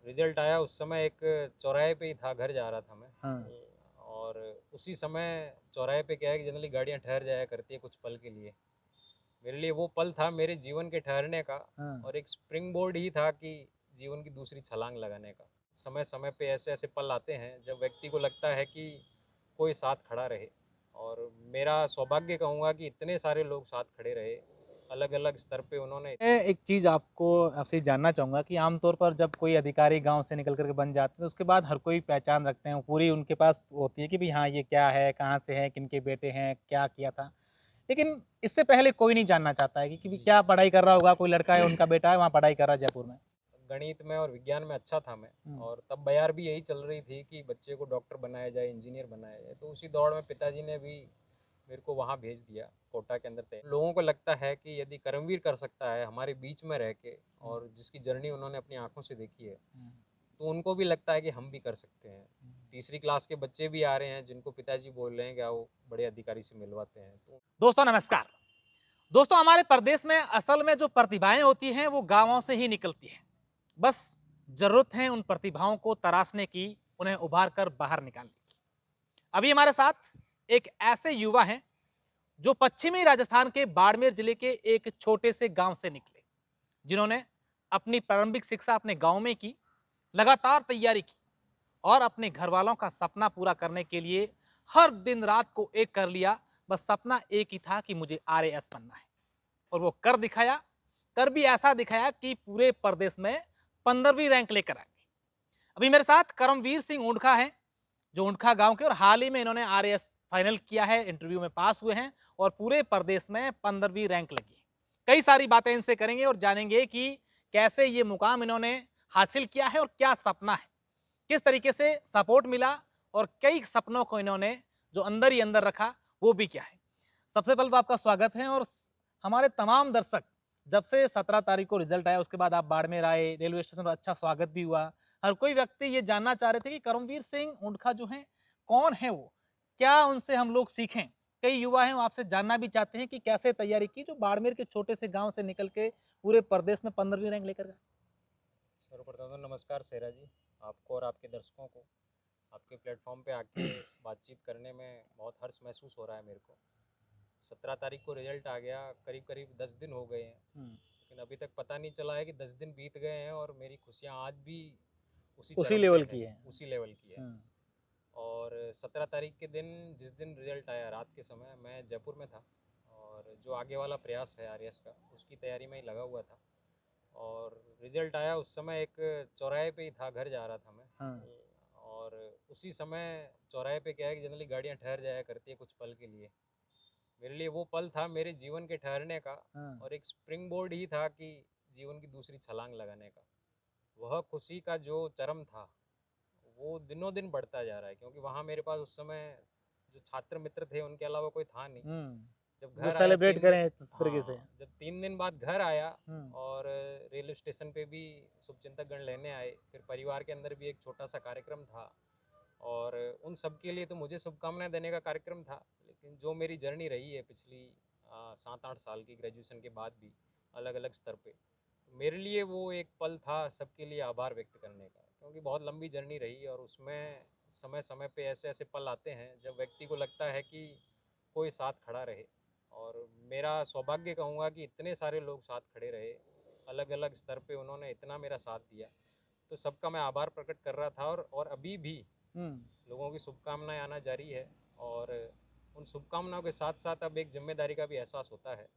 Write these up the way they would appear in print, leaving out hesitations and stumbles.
Result आया उस समय एक चौराहे पे ही था, घर जा रहा था मैं। हाँ, और उसी समय चौराहे पे क्या है कि जनरली गाड़ियाँ ठहर जाया करती है कुछ पल के लिए। मेरे लिए वो पल था मेरे जीवन के ठहरने का, हाँ। और एक स्प्रिंग बोर्ड ही था कि जीवन की दूसरी छलांग लगाने का। समय समय पे ऐसे ऐसे पल आते हैं जब व्यक्ति को लगता है कि कोई साथ खड़ा रहे, और मेरा सौभाग्य कहूँगा कि इतने सारे लोग साथ खड़े रहे, अलग अलग स्तर पे उन्होंने। मैं एक चीज़ आपसे जानना चाहूँगा कि आमतौर पर जब कोई अधिकारी गाँव से निकल कर के बन जाते हैं, तो उसके बाद हर कोई पहचान रखते हैं, पूरी उनके पास होती है कि भई हाँ, ये क्या है, कहाँ से है, किनके बेटे हैं, क्या किया था। लेकिन इससे पहले कोई नहीं जानना चाहता है कि जी। क्या पढ़ाई कर रहा होगा, कोई लड़का है, उनका बेटा है, वहाँ पढ़ाई कर रहा है जयपुर में। गणित में और विज्ञान में अच्छा था मैं। हुँ, और तब बयार भी यही चल रही थी कि बच्चे को डॉक्टर बनाया जाए, इंजीनियर बनाया जाए, तो उसी दौड़ में पिताजी ने भी मेरे को वहाँ भेज दिया, कोटा के अंदर तय। लोगों को लगता है कि यदि करमवीर कर सकता है हमारे बीच में रह के, हुँ, और जिसकी जर्नी उन्होंने अपनी आंखों से देखी है, हुँ, तो उनको भी लगता है कि हम भी कर सकते हैं। हुँ। तीसरी क्लास के बच्चे भी आ रहे हैं जिनको पिताजी बोल रहे हैं कि आओ बड़े अधिकारी से मिलवाते हैं, तो। दोस्तों नमस्कार। दोस्तों हमारे प्रदेश में असल में जो प्रतिभाएँ होती हैं, वो गाँवों से ही निकलती हैं। बस ज़रूरत है उन प्रतिभाओं को तराशने की, उन्हें उभार कर बाहर निकालने की। अभी हमारे साथ एक ऐसे युवा हैं जो पश्चिमी राजस्थान के बाड़मेर जिले के एक छोटे से गांव से निकले, जिन्होंने अपनी प्रारंभिक शिक्षा अपने गांव में की, लगातार तैयारी की और अपने घर वालों का सपना पूरा करने के लिए हर दिन रात को एक कर लिया। बस सपना एक ही था कि मुझे आरएएस बनना है, और वो कर दिखाया। कर भी ऐसा दिखाया कि पूरे प्रदेश में 15वीं रैंक लेकर आ गए। अभी मेरे साथ करमवीर सिंह ऊंडखा है, जो ऊंडखा गांव के, और हाल ही में इन्होंने आरएएस फाइनल किया है, इंटरव्यू में पास हुए हैं और पूरे प्रदेश में 15वीं रैंक लगी है। कई सारी बातें इनसे करेंगे और जानेंगे कि कैसे ये मुकाम इन्होंने हासिल किया है और क्या सपना है, किस तरीके से सपोर्ट मिला और कई सपनों को इन्होंने जो अंदर ही अंदर रखा वो भी क्या है। सबसे पहले तो आपका स्वागत है। और हमारे तमाम दर्शक, जब से 17 तारीख को रिजल्ट आया उसके बाद आप बाड़मेर आए, रेलवे स्टेशन पर अच्छा स्वागत भी हुआ। हर कोई व्यक्ति ये जानना चाह रहे थे कि करमवीर सिंह ऊंटखा जो हैं, कौन है वो? क्या उनसे हम लोग सीखें? कई युवा हैं वो आपसे जानना भी चाहते हैं कि कैसे तैयारी की जो बाड़मेर के छोटे से गाँव से निकल के पूरे प्रदेश में 15वीं रैंक लेकर गए? सर्वप्रथम तो नमस्कार सेरा जी, आपको और आपके दर्शकों को। आपके प्लेटफॉर्म पे आके बातचीत करने में बहुत हर्ष महसूस हो रहा है मेरे को। 17 तारीख को रिजल्ट आ गया, करीब करीब 10 दिन हो गए हैं, हुँ, लेकिन अभी तक पता नहीं चला है कि 10 दिन बीत गए हैं, और मेरी खुशियाँ आज भी उसी उसी चरम पे लेवल है, की है। उसी लेवल की है। हुँ, और 17 तारीख के दिन, जिस दिन रिजल्ट आया रात के समय, मैं जयपुर में था, और जो आगे वाला प्रयास है आरएएस का उसकी तैयारी में ही लगा हुआ था। और रिजल्ट आया उस समय एक चौराहे पे ही था, घर जा रहा था मैं। हाँ, और उसी समय चौराहे पे क्या है कि जनरली गाड़ियाँ ठहर जाया करती है कुछ पल के लिए। मेरे लिए वो पल था मेरे जीवन के ठहरने का, हाँ। और एक स्प्रिंग बोर्ड ही था कि जीवन की दूसरी छलांग लगाने का। वह खुशी का जो चरम था, वो दिनों दिन बढ़ता जा रहा है, क्योंकि वहाँ मेरे पास उस समय जो छात्र मित्र थे उनके अलावा कोई था नहीं। हुँ, जब जो घर आया सेलिब्रेट 3 दिन, करें इस तरीके से। हाँ, जब 3 दिन बाद घर आया, हुँ, और रेलवे स्टेशन पे भी शुभचिंतक गण लेने आए, फिर परिवार के अंदर भी एक छोटा सा कार्यक्रम था, और उन सब के लिए तो मुझे शुभकामनाएं देने का कार्यक्रम था। लेकिन जो मेरी जर्नी रही है पिछली 7-8 साल की, ग्रेजुएशन के बाद भी अलग अलग स्तर पे, तो मेरे लिए वो एक पल था सबके लिए आभार व्यक्त करने का, क्योंकि बहुत लंबी जर्नी रही, और उसमें समय समय पे ऐसे ऐसे पल आते हैं जब व्यक्ति को लगता है कि कोई साथ खड़ा रहे, और मेरा सौभाग्य कहूँगा कि इतने सारे लोग साथ खड़े रहे, अलग अलग स्तर पे उन्होंने इतना मेरा साथ दिया, तो सबका मैं आभार प्रकट कर रहा था। और अभी भी हुँ। लोगों की शुभकामनाएं आना जारी है, और उन शुभकामनाओं के साथ साथ अब एक जिम्मेदारी का भी एहसास होता है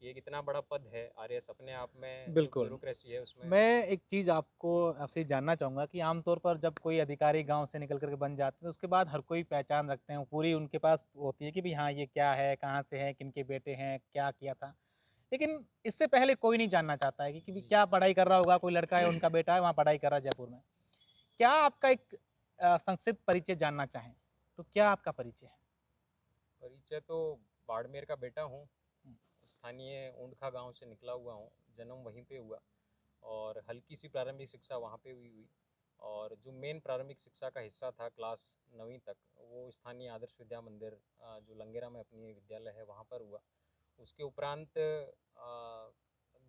कि एक इतना बड़ा पद है आरएएस, अपने आप में जो बिल्कुल। ब्यूरोक्रेसी है उसमें। मैं एक चीज़ आपसे जानना चाहूँगा कि आमतौर पर जब कोई अधिकारी गाँव से निकल कर के बन जाते हैं, तो उसके बाद हर कोई पहचान रखते हैं, पूरी उनके पास होती है कि भई हाँ, ये क्या है, कहाँ से है, किनके बेटे हैं, क्या किया था। लेकिन इससे पहले कोई नहीं जानना चाहता है कि भई जी। क्या पढ़ाई कर रहा होगा, कोई लड़का है, उनका बेटा है, वहाँ पढ़ाई कर रहा है जयपुर में। क्या आपका एक संक्षिप्त परिचय जानना चाहें, तो क्या आपका परिचय है? परिचय तो बाड़मेर का बेटा हूँ, हुँ, स्थानीय ऊंडखा गांव से निकला हुआ हूँ, जन्म वहीं पे हुआ, और हल्की सी प्रारंभिक शिक्षा वहाँ पे हुई। और जो मेन प्रारंभिक शिक्षा का हिस्सा था क्लास 9वीं तक, वो स्थानीय आदर्श विद्या मंदिर, जो लंगेरा में अपनी विद्यालय है, वहाँ पर हुआ। उसके उपरांत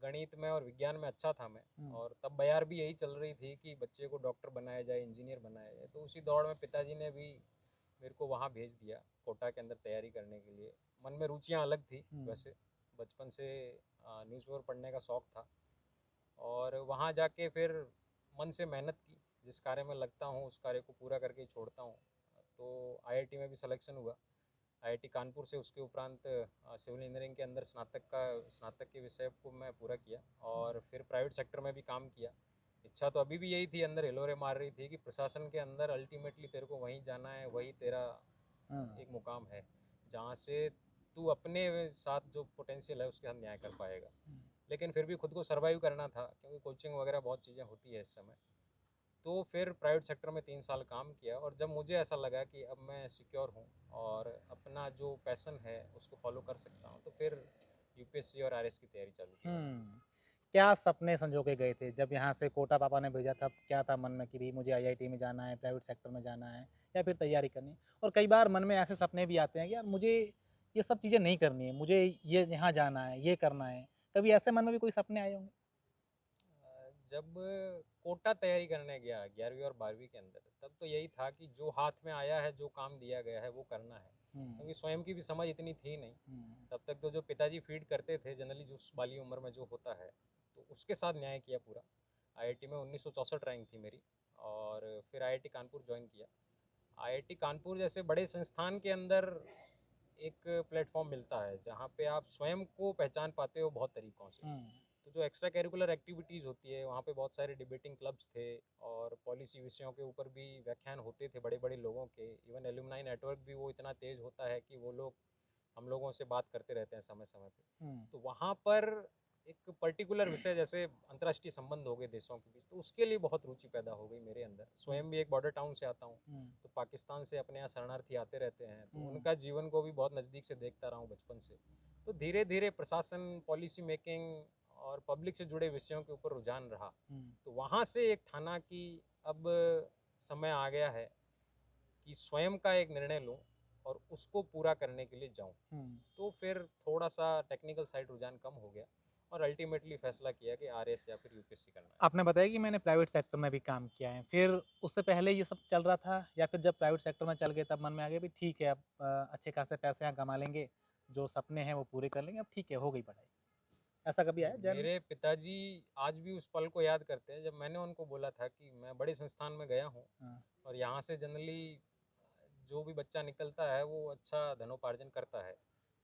गणित में और विज्ञान में अच्छा था मैं, हम्म, और तब बयार भी यही चल रही थी कि बच्चे को डॉक्टर बनाया जाए, इंजीनियर बनाया जाए। तो उसी दौड़ में पिताजी ने भी मेरे को वहाँ भेज दिया कोटा के अंदर तैयारी करने के लिए। मन में रुचियाँ अलग थी हम्म, वैसे, बचपन से न्यूज़पेपर पढ़ने का शौक़ था, और वहाँ जाके फिर मन से मेहनत की। जिस कार्य में लगता हूँ उस कार्य को पूरा करके ही छोड़ता हूँ। तो आईआईटी में भी सिलेक्शन हुआ, आईआईटी कानपुर से। उसके उपरांत सिविल इंजीनियरिंग के अंदर स्नातक के विषय को मैं पूरा किया, और फिर प्राइवेट सेक्टर में भी काम किया। इच्छा तो अभी भी यही थी, अंदर हिलोरे मार रही थी कि प्रशासन के अंदर अल्टीमेटली तेरे को वहीं जाना है, वही तेरा हम्म, एक मुकाम है जहाँ से तू अपने साथ जो पोटेंशियल है उसके साथ न्याय कर पाएगा। लेकिन फिर भी खुद को सर्वाइव करना था, क्योंकि कोचिंग वगैरह बहुत चीज़ें होती है इस समय। तो फिर प्राइवेट सेक्टर में 3 साल काम किया, और जब मुझे ऐसा लगा कि अब मैं सिक्योर हूँ और अपना जो पैशन है उसको फॉलो कर सकता हूँ, तो फिर यूपीएससी और आरएस की तैयारी चालू की मैंने। हम्म। क्या सपने संजो के गए थे जब यहाँ से कोटा पापा ने भेजा था? क्या था मन में कि भी मुझे आईआईटी में जाना है, प्राइवेट सेक्टर में जाना है, या फिर तैयारी करनी है? और कई बार मन में ऐसे सपने भी आते हैं कि यार मुझे ये सब चीज़ें नहीं करनी है, मुझे ये यहाँ जाना है, ये करना है। कभी ऐसे मन में भी कोई सपने आए होंगे? जब कोटा तैयारी करने गया 11वीं और 12वीं के अंदर, तब तो यही था कि जो हाथ में आया है, जो काम दिया गया है वो करना है, हम्म, क्योंकि स्वयं की भी समझ इतनी थी नहीं। हम्म, तब तक तो जो पिताजी फीड करते थे जनरली, जो उस वाली उम्र में जो होता है, तो उसके साथ न्याय किया पूरा। आईआईटी में 1964 रैंक थी मेरी, और फिर आईआईटी कानपुर ज्वाइन किया। आईआईटी कानपुर जैसे बड़े संस्थान के अंदर एक प्लेटफॉर्म मिलता है जहाँ पे आप स्वयं को पहचान पाते हो बहुत तरीक़ों से। हम्म, तो जो एक्स्ट्रा करिकुलर एक्टिविटीज़ होती है वहाँ पे बहुत सारे डिबेटिंग क्लब्स थे, और पॉलिसी विषयों के ऊपर भी व्याख्यान होते थे बड़े बड़े लोगों के। इवन एलुमनाई नेटवर्क भी वो इतना तेज़ होता है कि वो लोग हम लोगों से बात करते रहते हैं समय समय पे। हम्म, तो वहाँ पर एक पर्टिकुलर विषय जैसे अंतर्राष्ट्रीय संबंध हो गए देशों के बीच, तो उसके लिए बहुत रुचि पैदा हो गई मेरे अंदर। हम्म, स्वयं भी एक बॉर्डर टाउन से आता हूँ, हम्म, तो पाकिस्तान से अपने यहाँ शरणार्थी आते रहते हैं, तो हम्म, उनका जीवन को भी बहुत नज़दीक से देखता रहा हूँ बचपन से। तो धीरे धीरे प्रशासन, पॉलिसी मेकिंग और पब्लिक से जुड़े विषयों के ऊपर रुझान रहा। हम्म, तो वहाँ से एक ठाना कि अब समय आ गया है कि स्वयं का एक निर्णय लूँ और उसको पूरा करने के लिए जाऊँ। हम्म। तो फिर थोड़ा सा टेक्निकल साइड रुझान कम हो गया, और अल्टीमेटली फैसला किया कि आरएस या फिर यूपीएससी करना है। आपने बताया कि मैंने प्राइवेट सेक्टर में भी काम किया है, फिर उससे पहले ये सब चल रहा था, या फिर जब प्राइवेट सेक्टर में चल गए तब मन में आ गया भी ठीक है अब अच्छे खासे पैसे यहाँ कमा लेंगे, जो सपने हैं वो पूरे कर लेंगे, अब ठीक है हो गई पढ़ाई? ऐसा कभी आया जहन में? मेरे पिताजी आज भी उस पल को याद करते हैं जब मैंने उनको बोला था कि मैं बड़े संस्थान में गया हूँ, हाँ, और यहाँ से जनरली जो भी बच्चा निकलता है वो अच्छा धनोपार्जन करता है,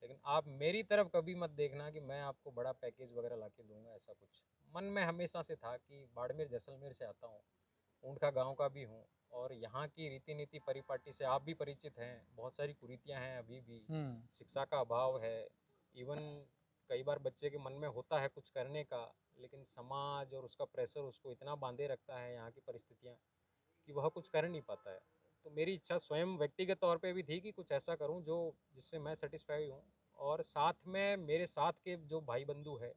लेकिन आप मेरी तरफ कभी मत देखना कि मैं आपको बड़ा पैकेज वगैरह ला के दूंगा, ऐसा कुछ मन में हमेशा से था। कि बाड़मेर जैसलमेर से आता हूँ, ऊँट का गाँव का भी हूँ, और यहाँ की रीति नीति परिपाटी से आप भी परिचित हैं। बहुत सारी कुरीतियाँ हैं अभी भी, हम्म, शिक्षा का अभाव है। इवन कई बार बच्चे के मन में होता है कुछ करने का, लेकिन समाज और उसका प्रेशर उसको इतना बांधे रखता है, यहाँ की परिस्थितियाँ, कि वह कुछ कर नहीं पाता है। तो मेरी इच्छा स्वयं व्यक्तिगत तौर पे भी थी कि कुछ ऐसा करूं जो जिससे मैं सेटिस्फाई हूं, और साथ में मेरे साथ के जो भाई बंधु है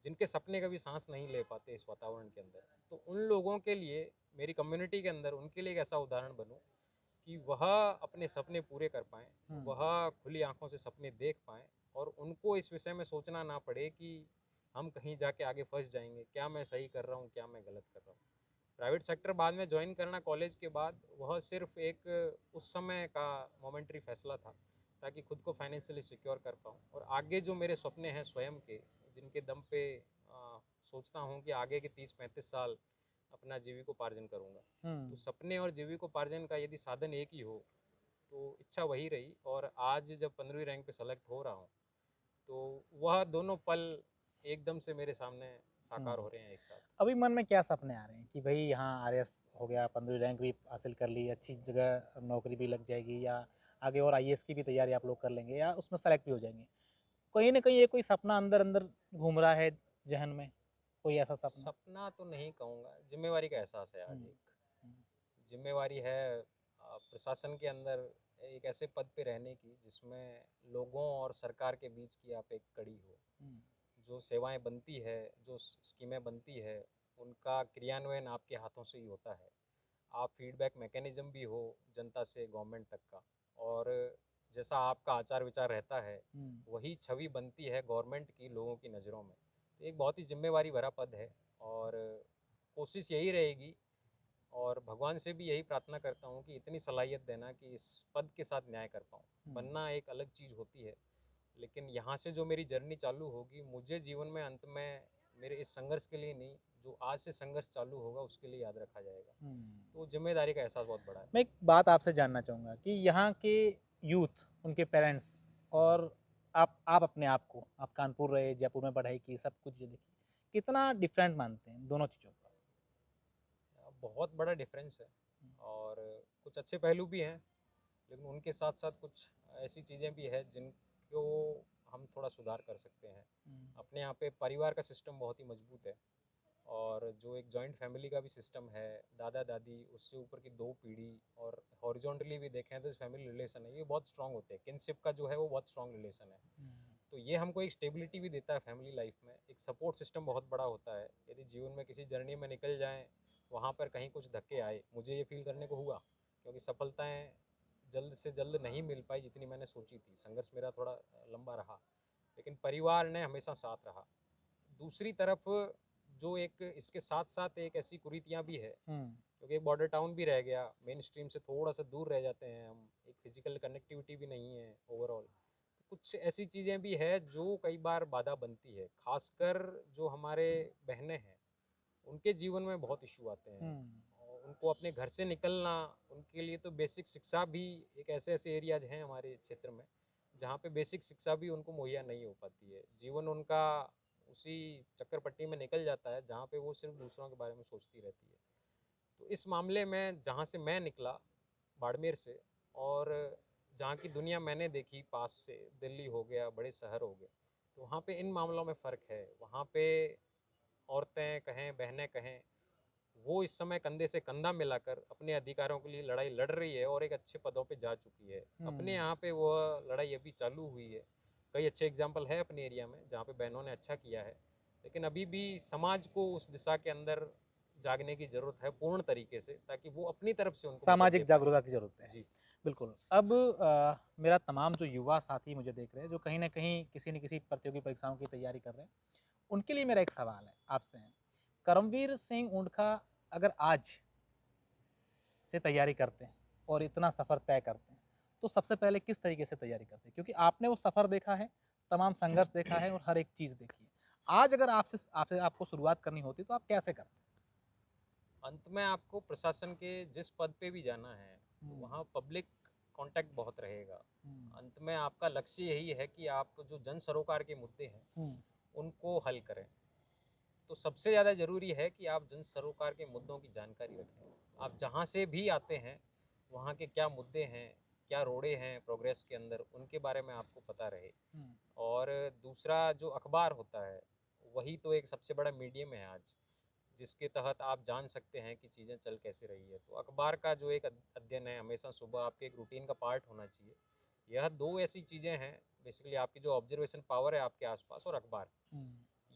जिनके सपने कभी सांस नहीं ले पाते इस वातावरण के अंदर, तो उन लोगों के लिए, मेरी कम्युनिटी के अंदर उनके लिए एक ऐसा उदाहरण बनूं कि वह अपने सपने पूरे कर पाएँ, हम्म, वह खुली आंखों से सपने देख पाएँ, और उनको इस विषय में सोचना ना पड़े कि हम कहीं जाके आगे फंस जाएंगे, क्या मैं सही कर रहा हूँ, क्या मैं गलत कर रहा हूँ। प्राइवेट सेक्टर बाद में ज्वाइन करना कॉलेज के बाद, वह सिर्फ एक उस समय का मोमेंट्री फैसला था, ताकि खुद को फाइनेंशियली सिक्योर कर पाऊँ, और आगे जो मेरे सपने हैं स्वयं के, जिनके दम पे सोचता हूँ कि आगे के 30-35 साल अपना जीविकोपार्जन करूँगा। हम्म, तो सपने और जीविकोपार्जन का यदि साधन एक ही हो, तो इच्छा वही रही, और आज जब 15वीं रैंक पे सेलेक्ट हो रहा हूँ, तो वह दोनों पल एकदम से मेरे सामने साकार हम्म। हो रहे हैं एक साथ। अभी मन में क्या सपने आ रहे हैं कि भाई यहाँ आरएस हो गया, 15वीं रैंक भी हासिल कर ली, अच्छी जगह नौकरी भी लग जाएगी, या आगे और आईएएस की भी तैयारी आप लोग कर लेंगे, या उसमें सेलेक्ट भी हो जाएंगे? कहीं ना कहीं ये कोई सपना अंदर अंदर घूम रहा है जहन में, कोई ऐसा सपना? सपना तो नहीं कहूँगा, जिम्मेवारी का एहसास है आज हम्म, एक। जिम्मेवारी है प्रशासन के अंदर एक ऐसे पद पे रहने की जिसमें लोगों और सरकार के बीच की आप एक कड़ी हो। हम्म, जो सेवाएं बनती है, जो स्कीमें बनती है, उनका क्रियान्वयन आपके हाथों से ही होता है। आप फीडबैक मैकेनिज्म भी हो जनता से गवर्नमेंट तक का, और जैसा आपका आचार विचार रहता है, हम्म, वही छवि बनती है गवर्नमेंट की लोगों की नज़रों में। तो एक बहुत ही जिम्मेवारी भरा पद है और कोशिश यही रहेगी और भगवान से भी यही प्रार्थना करता हूँ कि इतनी सलाहियत देना कि इस पद के साथ न्याय कर पाऊँ। बनना एक अलग चीज़ होती है, लेकिन यहाँ से जो मेरी जर्नी चालू होगी, मुझे जीवन में अंत में मेरे इस संघर्ष के लिए नहीं, जो आज से संघर्ष चालू होगा उसके लिए याद रखा जाएगा। तो जिम्मेदारी का एहसास बहुत बड़ा है। मैं एक बात आपसे जानना चाहूँगा कि यहाँ के यूथ, उनके पेरेंट्स और आप अपने आप को, आप कानपुर रहे, जयपुर में पढ़ाई की, सब कुछ ये देखी, कितना डिफरेंट मानते हैं दोनों चीज़ों को? बहुत बड़ा डिफरेंस है और कुछ अच्छे पहलू भी हैं, लेकिन उनके साथ साथ कुछ ऐसी चीज़ें भी हैं जिनको हम थोड़ा सुधार कर सकते हैं। अपने यहाँ पे परिवार का सिस्टम बहुत ही मजबूत है और जो एक जॉइंट फैमिली का भी सिस्टम है, दादा दादी उससे ऊपर की 2 पीढ़ी और हॉरिजॉन्टली भी देखें तो फैमिली रिलेशन है, ये बहुत स्ट्रांग होते हैं। किनशिप का जो है वो बहुत स्ट्रांग रिलेशन है। तो ये हमको एक स्टेबिलिटी भी देता है फैमिली लाइफ में। एक सपोर्ट सिस्टम बहुत बड़ा होता है। यदि जीवन में किसी जर्नी में निकल जाएँ, वहाँ पर कहीं कुछ धक्के आए, मुझे ये फ़ील करने को हुआ, क्योंकि सफलताएँ जल्द से जल्द नहीं मिल पाई जितनी मैंने सोची थी। संघर्ष मेरा थोड़ा लंबा रहा, लेकिन परिवार ने हमेशा साथ रहा। दूसरी तरफ जो एक इसके साथ-साथ एक ऐसी कुरीतियाँ भी है, क्योंकि एक बॉर्डर टाउन भी रह गया, मेन स्ट्रीम से थोड़ा-सा दूर रह जाते हैं हम, एक फिज़िकल कनेक्टिविटी भी नहीं है ओवरऑल। कुछ ऐसी चीज़ें भी है जो कई बार बाधा बनती है, ख़ासकर जो हमारे बहनें हैं, उनके जीवन में बहुत इश्यू आते हैं और उनको अपने घर से निकलना, उनके लिए तो बेसिक शिक्षा भी एक ऐसे-ऐसे एरियाज़ हैं हमारे क्षेत्र में, जहाँ पे बेसिक शिक्षा भी उनको मुहैया नहीं हो पाती है। जीवन उनका उसी चक्कर-पट्टी में निकल जाता है, जहाँ पे वो सिर्फ़ दूसरों के बारे में सोचती रहती है। तो इस मामले में जहाँ से मैं निकला, बाड़मेर से, और जहाँ की दुनिया मैंने देखी पास से, दिल्ली हो गया, बड़े शहर हो गए, तो वहाँ पे इन मामलों में फ़र्क है। वहाँ पे औरतें कहें, बहनें कहें, वो इस समय कंधे से कंधा मिलाकर अपने अधिकारों के लिए लड़ाई लड़ रही है और एक अच्छे पदों पे जा चुकी है। अपने यहाँ पे वो लड़ाई अभी चालू हुई है। कई अच्छे एग्जाम्पल है अपने एरिया में जहाँ पे बहनों ने अच्छा किया है, लेकिन अभी भी समाज को उस दिशा के अंदर जागने की ज़रूरत है पूर्ण तरीके से, ताकि वो अपनी तरफ से उनको मदद दे सामाजिक पाए। जागरूकता की ज़रूरत है। जी। बिल्कुल। अब मेरा तमाम जो युवा साथी मुझे देख रहे हैं, जो कहीं न कहीं किसी न किसी प्रतियोगी परीक्षाओं की तैयारी कर रहे हैं, उनके लिए मेरा एक सवाल है आपसे। करमवीर सिंह ऊँटखा अगर आज से तैयारी करते हैं और इतना सफ़र तय करते हैं, तो सबसे पहले किस तरीके से तैयारी करते हैं? क्योंकि आपने वो सफ़र देखा है, तमाम संघर्ष देखा है और हर एक चीज़ देखी है। आज अगर आपसे आपसे आपको शुरुआत करनी होती तो आप कैसे करते? अंत में आपको प्रशासन के जिस पद पे भी जाना है, तो वहाँ पब्लिक कांटेक्ट बहुत रहेगा। अंत में आपका लक्ष्य यही है कि आप जो जन सरोकार के मुद्दे हैं, उनको हल करें। तो सबसे ज़्यादा ज़रूरी है कि आप जन सरोकार के मुद्दों की जानकारी रखें। आप जहाँ से भी आते हैं, वहाँ के क्या मुद्दे हैं, क्या रोड़े हैं प्रोग्रेस के अंदर, उनके बारे में आपको पता रहे। और दूसरा जो अखबार होता है, वही तो एक सबसे बड़ा मीडियम है आज, जिसके तहत आप जान सकते हैं कि चीज़ें चल कैसे रही है। तो अखबार का जो एक अध्ययन है, हमेशा सुबह आपके एक रूटीन का पार्ट होना चाहिए। यह 2 ऐसी चीज़ें हैं, बेसिकली आपकी जो ऑब्जर्वेशन पावर है आपके आसपास, और अखबार।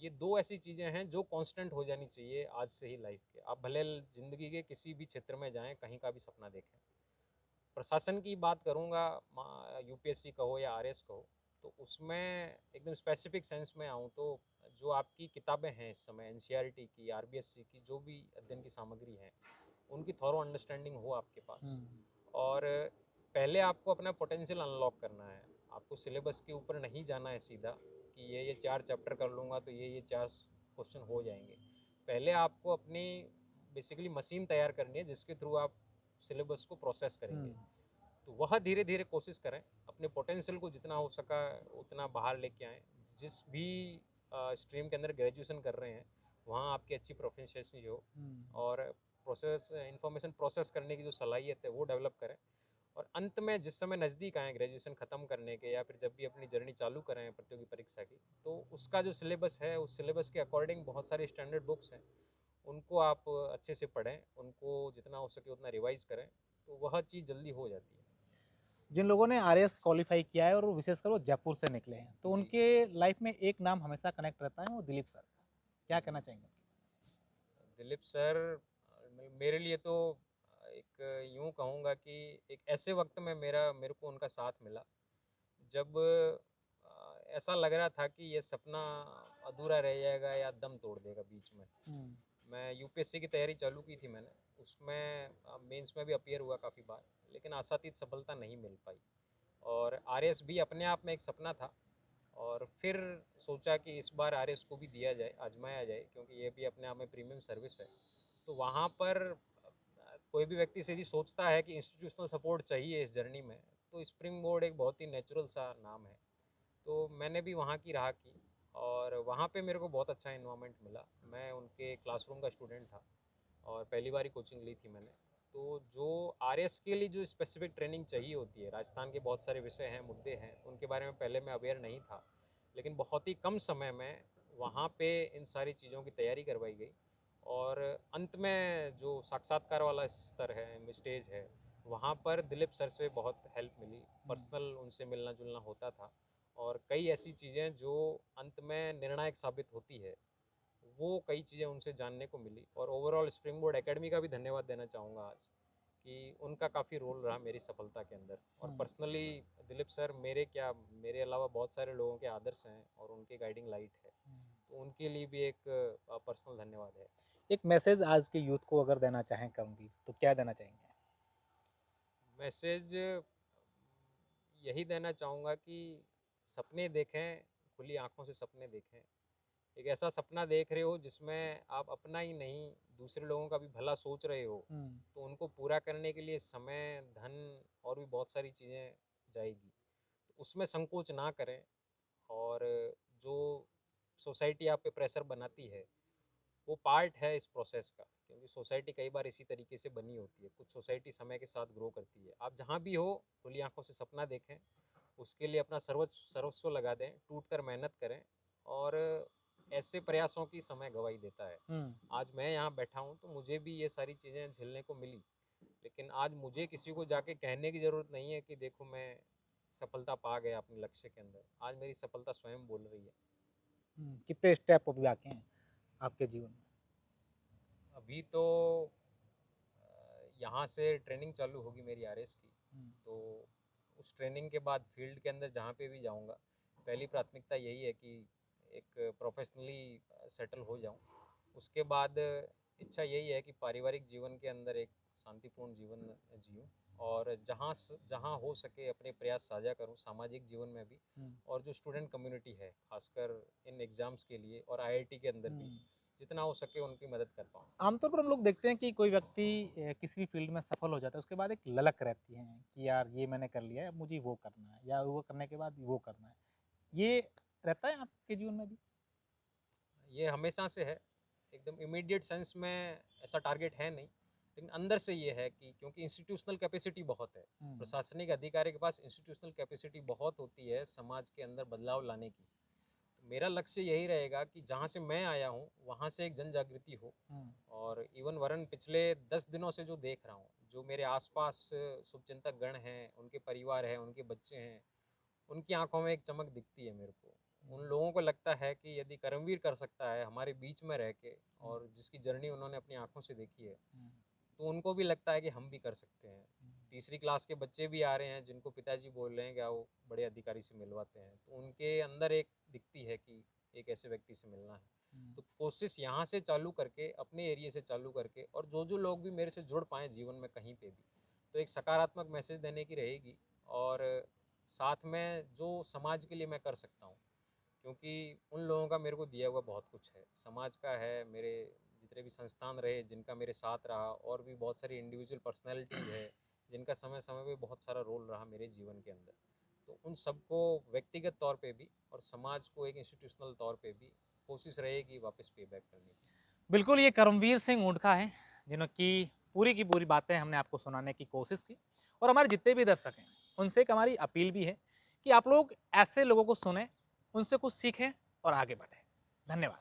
ये 2 ऐसी चीज़ें हैं जो कांस्टेंट हो जानी चाहिए आज से ही लाइफ के। आप भले ज़िंदगी के किसी भी क्षेत्र में जाएँ, कहीं का भी सपना देखें। प्रशासन की बात करूँगा, यूपीएससी कहो या आरएस कहो, तो उसमें एकदम स्पेसिफिक सेंस में आऊँ तो जो आपकी किताबें हैं इस समय एनसीईआरटी की, आरबीएससी की, जो भी अध्ययन की सामग्री है, उनकी थॉरो अंडरस्टैंडिंग हो आपके पास। और पहले आपको अपना पोटेंशियल अनलॉक करना है। आपको सिलेबस के ऊपर नहीं जाना है सीधा कि ये 4 चैप्टर कर लूँगा तो ये 4 क्वेश्चन हो जाएंगे। पहले आपको अपनी बेसिकली मशीन तैयार करनी है जिसके थ्रू आप सिलेबस को प्रोसेस करेंगे। तो वह धीरे धीरे कोशिश करें, अपने पोटेंशियल को जितना हो सका उतना बाहर लेके आएँ। जिस भी स्ट्रीम के अंदर ग्रेजुएशन कर रहे हैं, वहाँ आपकी अच्छी प्रोफिशिएंसी हो और प्रोसेस इंफॉर्मेशन प्रोसेस करने की जो सलाहियत है वो डेवलप करें। और अंत में जिस समय नज़दीक आएँ ग्रेजुएशन ख़त्म करने के, या फिर जब भी अपनी जर्नी चालू करें प्रतियोगी परीक्षा की, तो उसका जो सिलेबस है उस सिलेबस के अकॉर्डिंग बहुत सारे स्टैंडर्ड बुक्स हैं, उनको आप अच्छे से पढ़ें, उनको जितना हो सके उतना रिवाइज़ करें, तो वह चीज़ जल्दी हो जाती है। जिन लोगों ने आरएएस क्वालीफाई किया है और वो विशेषकर वो जयपुर से निकले हैं, तो जी। उनके लाइफ में एक नाम हमेशा कनेक्ट रहता है, वो दिलीप सर का। क्या कहना चाहेंगे? दिलीप सर मेरे लिए तो एक यूँ कहूँगा कि एक ऐसे वक्त में मेरे को उनका साथ मिला जब ऐसा लग रहा था कि ये सपना अधूरा रह जाएगा या दम तोड़ देगा बीच में। मैं यूपीएससी की तैयारी चालू की थी मैंने, उसमें मेंस में भी अपीयर हुआ काफ़ी बार, लेकिन आशातीत सफलता नहीं मिल पाई। और आरएस भी अपने आप में एक सपना था, और फिर सोचा कि इस बार आरएस को भी दिया जाए, आजमाया जाए, क्योंकि ये भी अपने आप में प्रीमियम सर्विस है। तो वहाँ पर कोई भी व्यक्ति से यदि सोचता है कि इंस्टीट्यूशनल सपोर्ट चाहिए इस जर्नी में, तो स्प्रिंग बोर्ड एक बहुत ही नेचुरल सा नाम है। तो मैंने भी वहाँ की राह की, और वहाँ पे मेरे को बहुत अच्छा इन्वायरमेंट मिला। मैं उनके क्लासरूम का स्टूडेंट था, और पहली बार ही कोचिंग ली थी मैंने। तो जो आरएस के लिए जो स्पेसिफिक ट्रेनिंग चाहिए होती है, राजस्थान के बहुत सारे विषय हैं, मुद्दे हैं, उनके बारे में पहले मैं अवेयर नहीं था, लेकिन बहुत ही कम समय में वहाँ पे इन सारी चीज़ों की तैयारी करवाई गई। और अंत में जो साक्षात्कार वाला स्तर है, स्टेज है, वहाँ पर दिलीप सर से बहुत हेल्प मिली। पर्सनल उनसे मिलना जुलना होता था, और कई ऐसी चीज़ें जो अंत में निर्णायक साबित होती है, वो कई चीज़ें उनसे जानने को मिली। और ओवरऑल स्प्रिंग बोर्ड एकेडमी का भी धन्यवाद देना चाहूँगा आज, कि उनका काफ़ी रोल रहा मेरी सफलता के अंदर। और पर्सनली दिलीप सर मेरे अलावा बहुत सारे लोगों के आदर्श हैं, और उनकी गाइडिंग लाइट है, तो उनके लिए भी एक पर्सनल धन्यवाद है। एक मैसेज आज के यूथ को अगर देना चाहें कर्मवीर, तो क्या देना चाहेंगे? मैसेज यही देना चाहूँगा कि सपने देखें, खुली आंखों से सपने देखें। एक ऐसा सपना देख रहे हो जिसमें आप अपना ही नहीं, दूसरे लोगों का भी भला सोच रहे हो, तो उनको पूरा करने के लिए समय, धन और भी बहुत सारी चीज़ें जाएगी। तो उसमें संकोच ना करें। और जो सोसाइटी आप पे प्रेशर बनाती है, वो पार्ट है इस प्रोसेस का, क्योंकि सोसाइटी कई बार इसी तरीके से बनी होती है। कुछ सोसाइटी समय के साथ ग्रो करती है। आप जहाँ भी हो, खुली आंखों से सपना देखें, उसके लिए अपना सर्वस्व लगा दें, टूट कर मेहनत करें। और ऐसे प्रयासों की समय गवाही देता है। आज मैं यहाँ बैठा हूँ तो मुझे भी ये सारी चीज़ें झेलने को मिली, लेकिन आज मुझे किसी को जाके कहने की ज़रूरत नहीं है कि देखो मैं सफलता पा गया अपने लक्ष्य के अंदर। आज मेरी सफलता स्वयं बोल रही है। कितने स्टेप अभी बाकी हैं आपके जीवन में? अभी तो यहाँ से ट्रेनिंग चालू होगी मेरी आरएस की। तो उस ट्रेनिंग के बाद फील्ड के अंदर जहाँ पे भी जाऊँगा, पहली प्राथमिकता यही है कि एक प्रोफेशनली सेटल हो जाऊँ। उसके बाद इच्छा यही है कि पारिवारिक जीवन के अंदर एक शांतिपूर्ण जीवन जीऊँ, और जहाँ हो सके अपने प्रयास साझा करूँ सामाजिक जीवन में भी। और जो स्टूडेंट कम्युनिटी है, खासकर इन एग्ज़ाम्स के लिए और आईआईटी के अंदर भी, जितना हो सके उनकी मदद कर पाऊँ। आमतौर पर हम लोग देखते हैं कि कोई व्यक्ति किसी भी फील्ड में सफल हो जाता है, उसके बाद एक ललक रहती है कि यार ये मैंने कर लिया है, मुझे वो करना है, या वो करने के बाद वो करना है। ये रहता है आपके जीवन में भी? ये हमेशा से है। एकदम इमीडिएट सेंस में ऐसा टारगेट है नहीं, लेकिन अंदर से ये है कि क्योंकि इंस्टीट्यूशनल कैपेसिटी बहुत है, प्रशासनिक अधिकारी के पास इंस्टीट्यूशनल कैपेसिटी बहुत होती है समाज के अंदर बदलाव लाने की। तो मेरा लक्ष्य यही रहेगा कि जहाँ से मैं आया हूँ वहाँ से एक जन जागृति हो। और इवन वरन पिछले 10 दिनों से जो देख रहा हूँ, जो मेरे आसपास शुभचिंतक गण हैं, उनके परिवार हैं, उनके बच्चे हैं, उनकी आंखों में एक चमक दिखती है मेरे को। उन लोगों को लगता है कि यदि करमवीर कर सकता है हमारे बीच में रह के, और जिसकी जर्नी उन्होंने अपनी आंखों से देखी है, तो उनको भी लगता है कि हम भी कर सकते हैं। तीसरी क्लास के बच्चे भी आ रहे हैं जिनको पिताजी बोल रहे हैं कि आओ बड़े अधिकारी से मिलवाते हैं, तो उनके अंदर एक दिखती है कि एक ऐसे व्यक्ति से मिलना है। तो कोशिश यहाँ से चालू करके, अपने एरिया से चालू करके, और जो लोग भी मेरे से जुड़ पाएँ जीवन में कहीं पे भी, तो एक सकारात्मक मैसेज देने की रहेगी। और साथ में जो समाज के लिए मैं कर सकता हूँ, क्योंकि उन लोगों का मेरे को दिया हुआ बहुत कुछ है, समाज का है, मेरे जितने भी संस्थान रहे जिनका मेरे साथ रहा, और भी बहुत सारी इंडिविजुअल पर्सनैलिटीज़ है जिनका समय समय पे बहुत सारा रोल रहा मेरे जीवन के अंदर। तो उन सबको व्यक्तिगत तौर पे भी और समाज को एक इंस्टीट्यूशनल तौर पे भी कोशिश रहेगी वापस पे बैक करने की। बिल्कुल, ये कर्मवीर सिंह ऊंटका हैं, जिनकी पूरी की पूरी बातें हमने आपको सुनाने की कोशिश की। और हमारे जितने भी दर्शक हैं, उनसे एक हमारी अपील भी है कि आप लोग ऐसे लोगों को सुनें, उनसे कुछ सीखें और आगे बढ़ें। धन्यवाद।